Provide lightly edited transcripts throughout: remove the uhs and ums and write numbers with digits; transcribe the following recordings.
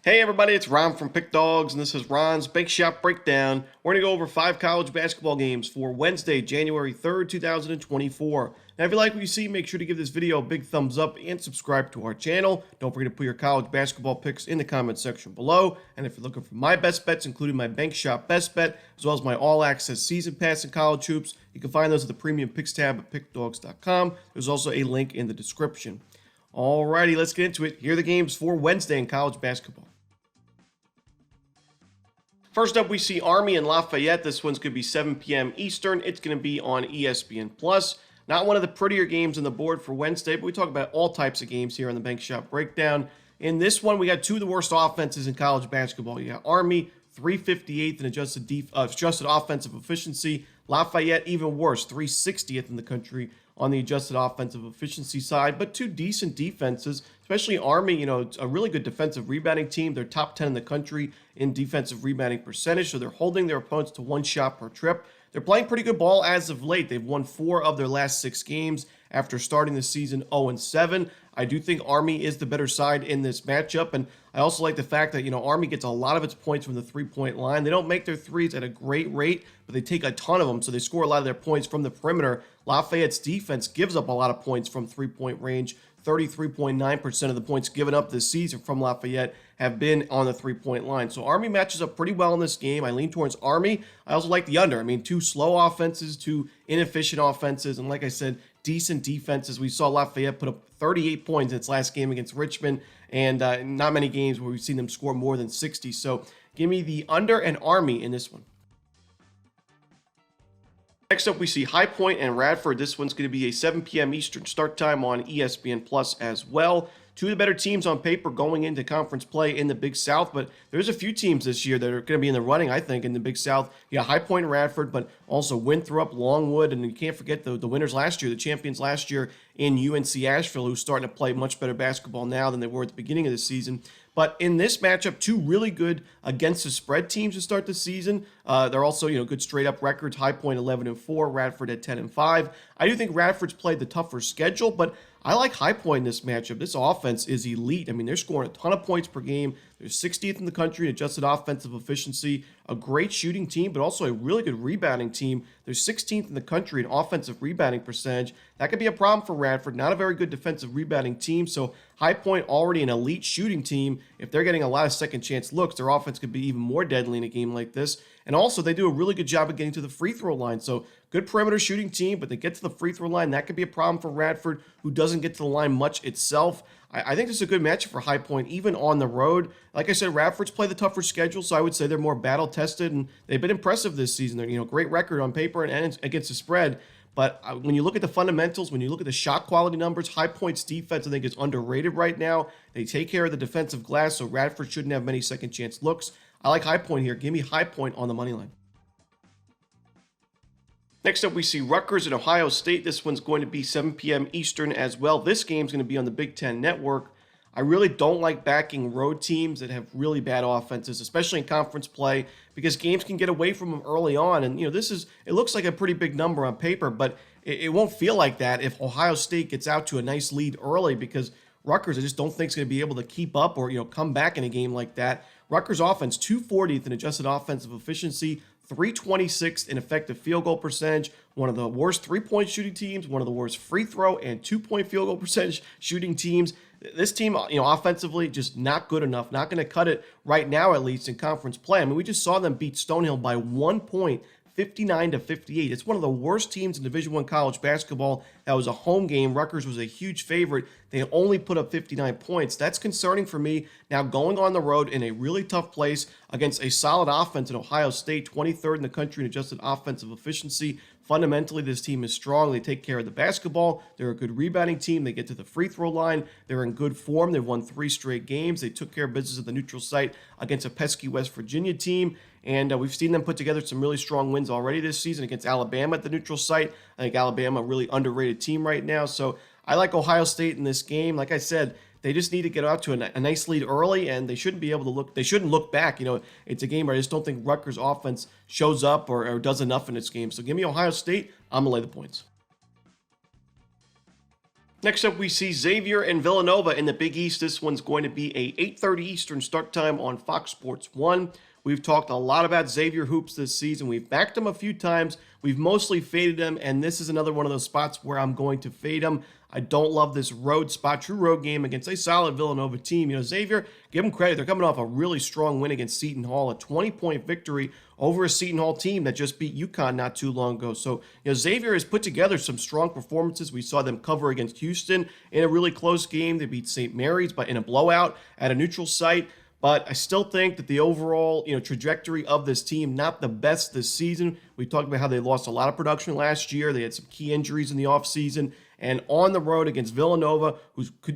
Hey everybody, it's Ron from Pick Dawgz, and this is Ron's Big Shot Breakdown. We're going to go over 5 college basketball games for Wednesday, January 3rd, 2024. Now, if you like what you see, make sure to give this video a big thumbs up and subscribe to our channel. Don't forget to put your college basketball picks in the comment section below. And if you're looking for my best bets, including my Bank Shot Best Bet, as well as my all-access season pass and college hoops, you can find those at the premium picks tab at pickdawgz.com. There's also a link in the description. Alrighty, let's get into it. Here are the games for Wednesday in college basketball. First up, we see Army and Lafayette. This one's going to be 7 p.m. Eastern. It's going to be on ESPN+. Not one of the prettier games on the board for Wednesday, but we talk about all types of games here on the Bank Shot Breakdown. In this one, we got 2 of the worst offenses in college basketball. You got Army, 358th in adjusted offensive efficiency. Lafayette, even worse, 360th in the country on the adjusted offensive efficiency side, but 2 decent defenses, especially Army, it's a really good defensive rebounding team. They're top 10 in the country in defensive rebounding percentage, so they're holding their opponents to 1 shot per trip. They're playing pretty good ball as of late. They've won 4 of their last 6 games after starting the season 0-7. I do think Army is the better side in this matchup, and I also like the fact that, Army gets a lot of its points from the three-point line. They don't make their threes at a great rate, but they take a ton of them, so they score a lot of their points from the perimeter. Lafayette's defense gives up a lot of points from three-point range. 33.9% of the points given up this season from Lafayette have been on the three-point line. So Army matches up pretty well in this game. I lean towards Army. I also like the under. 2 slow offenses, 2 inefficient offenses, and like I said, decent defenses. We saw Lafayette put up 38 points in its last game against Richmond, and not many games where we've seen them score more than 60. So give me the under and Army in this one. Next up, we see High Point and Radford. This one's going to be a 7 p.m. Eastern start time on ESPN Plus as well. 2 of the better teams on paper going into conference play in the Big South, but there's a few teams this year that are going to be in the running, I think, in the Big South. High Point and Radford, but also Winthrop, Longwood, and you can't forget the winners last year, the champions last year in UNC Asheville, who's starting to play much better basketball now than they were at the beginning of the season. But in this matchup, 2 really good against the spread teams to start the season. They're also, good straight-up records. High Point 11-4, Radford at 10-5. I do think Radford's played the tougher schedule, but I like High Point in this matchup. This offense is elite. They're scoring a ton of points per game. They're 60th in the country in adjusted offensive efficiency. A great shooting team, but also a really good rebounding team. They're 16th in the country in offensive rebounding percentage. That could be a problem for Radford. Not a very good defensive rebounding team. So High Point already an elite shooting team. If they're getting a lot of second chance looks, their offense could be even more deadly in a game like this. And also, they do a really good job of getting to the free throw line. So good perimeter shooting team, but they get to the free throw line. That could be a problem for Radford, who doesn't get to the line much itself. I think this is a good matchup for High Point, even on the road. Like I said, Radford's play the tougher schedule, so I would say they're more battle-tested, and they've been impressive this season. They're, great record on paper and against the spread. But when you look at the fundamentals, when you look at the shot quality numbers, High Point's defense, I think, is underrated right now. They take care of the defensive glass, so Radford shouldn't have many second-chance looks. I like High Point here. Give me High Point on the money line. Next up, we see Rutgers and Ohio State. This one's going to be 7 p.m. Eastern as well. This game's going to be on the Big Ten Network. I really don't like backing road teams that have really bad offenses, especially in conference play, because games can get away from them early on. And, it looks like a pretty big number on paper, but it won't feel like that if Ohio State gets out to a nice lead early, because Rutgers, I just don't think is going to be able to keep up or, come back in a game like that. Rutgers offense, 240th in adjusted offensive efficiency, 326th in effective field goal percentage, one of the worst three-point shooting teams, one of the worst free throw and two-point field goal percentage shooting teams. This team, offensively, just not good enough, not going to cut it right now, at least in conference play. We just saw them beat Stonehill by 1 point, 59-58. It's one of the worst teams in Division I college basketball. That was a home game. Rutgers was a huge favorite. They only put up 59 points. That's concerning for me. Now, going on the road in a really tough place against a solid offense in Ohio State, 23rd in the country in adjusted offensive efficiency. Fundamentally, this team is strong. They take care of the basketball. They're a good rebounding team. They get to the free throw line. They're in good form. They've won 3 straight games. They took care of business at the neutral site against a pesky West Virginia team. And we've seen them put together some really strong wins already this season against Alabama at the neutral site. I think Alabama, a really underrated team right now. So I like Ohio State in this game. Like I said, they just need to get out to a nice lead early, and they shouldn't be able to look. They shouldn't look back. It's a game where I just don't think Rutgers' offense shows up or does enough in this game. So give me Ohio State. I'm gonna lay the points. Next up, we see Xavier and Villanova in the Big East. This one's going to be a 8:30 Eastern start time on Fox Sports 1. We've talked a lot about Xavier hoops this season. We've backed them a few times. We've mostly faded them, and this is another one of those spots where I'm going to fade them. I don't love this road spot, true road game against a solid Villanova team. Xavier, give them credit. They're coming off a really strong win against Seton Hall, a 20-point victory over a Seton Hall team that just beat UConn not too long ago. So, Xavier has put together some strong performances. We saw them cover against Houston in a really close game. They beat St. Mary's in a blowout at a neutral site. But I still think that the overall, trajectory of this team, not the best this season. We talked about how they lost a lot of production last year. They had some key injuries in the offseason. And on the road against Villanova,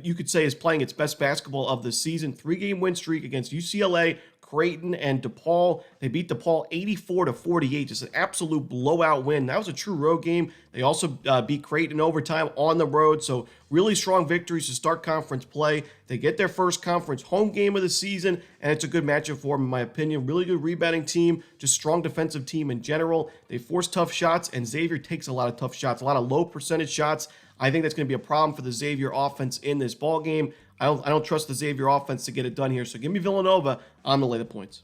you could say is playing its best basketball of the season, 3-game win streak against UCLA, Creighton, and DePaul. They beat DePaul 84-48, just an absolute blowout win. That was a true road game. They also beat Creighton in overtime on the road, so really strong victories to start conference play. They get their first conference home game of the season, and it's a good matchup for them, in my opinion. Really good rebounding team, just strong defensive team in general. They force tough shots, and Xavier takes a lot of tough shots, a lot of low percentage shots. I think that's going to be a problem for the Xavier offense in this ball game. I don't trust the Xavier offense to get it done here, so give me Villanova on the lay the points.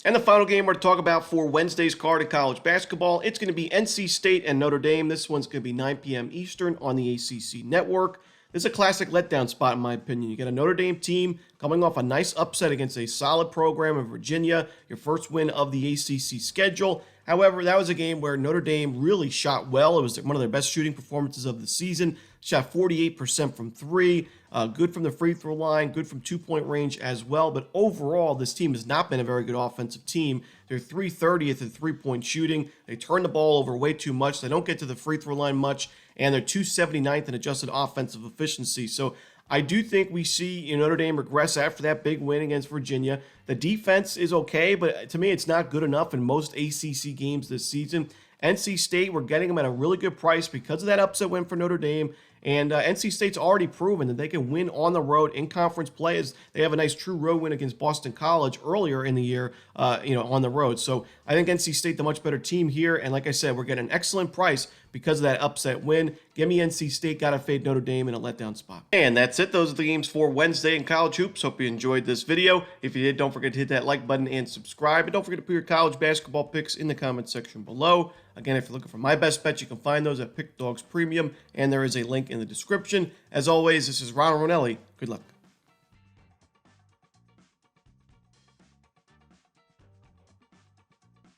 And the final game we're to talk about for Wednesday's card in college basketball, it's going to be NC State and Notre Dame. This one's going to be 9 p.m. Eastern on the ACC network. This is a classic letdown spot, in my opinion. You get a Notre Dame team coming off a nice upset against a solid program in Virginia, your first win of the ACC schedule. However, that was a game where Notre Dame really shot well. It was one of their best shooting performances of the season. Shot 48% from three, good from the free throw line, good from two-point range as well. But overall, this team has not been a very good offensive team. They're 330th in three-point shooting. They turn the ball over way too much. They don't get to the free throw line much, and they're 279th in adjusted offensive efficiency. So I do think we see Notre Dame regress after that big win against Virginia. The defense is okay, but to me, it's not good enough in most ACC games this season. NC State, we're getting them at a really good price because of that upset win for Notre Dame. And NC State's already proven that they can win on the road in conference play, as they have a nice true road win against Boston College earlier in the year, on the road. So I think NC State the much better team here. And like I said, we're getting an excellent price because of that upset win. Give me NC State, gotta fade Notre Dame in a letdown spot. And that's it. Those are the games for Wednesday in college hoops. Hope you enjoyed this video. If you did, don't forget to hit that like button and subscribe. And don't forget to put your college basketball picks in the comments section below. Again, if you're looking for my best bets, you can find those at Pickdawgz Premium, and there is a link in the description. As always, this is Romanelli. Good luck.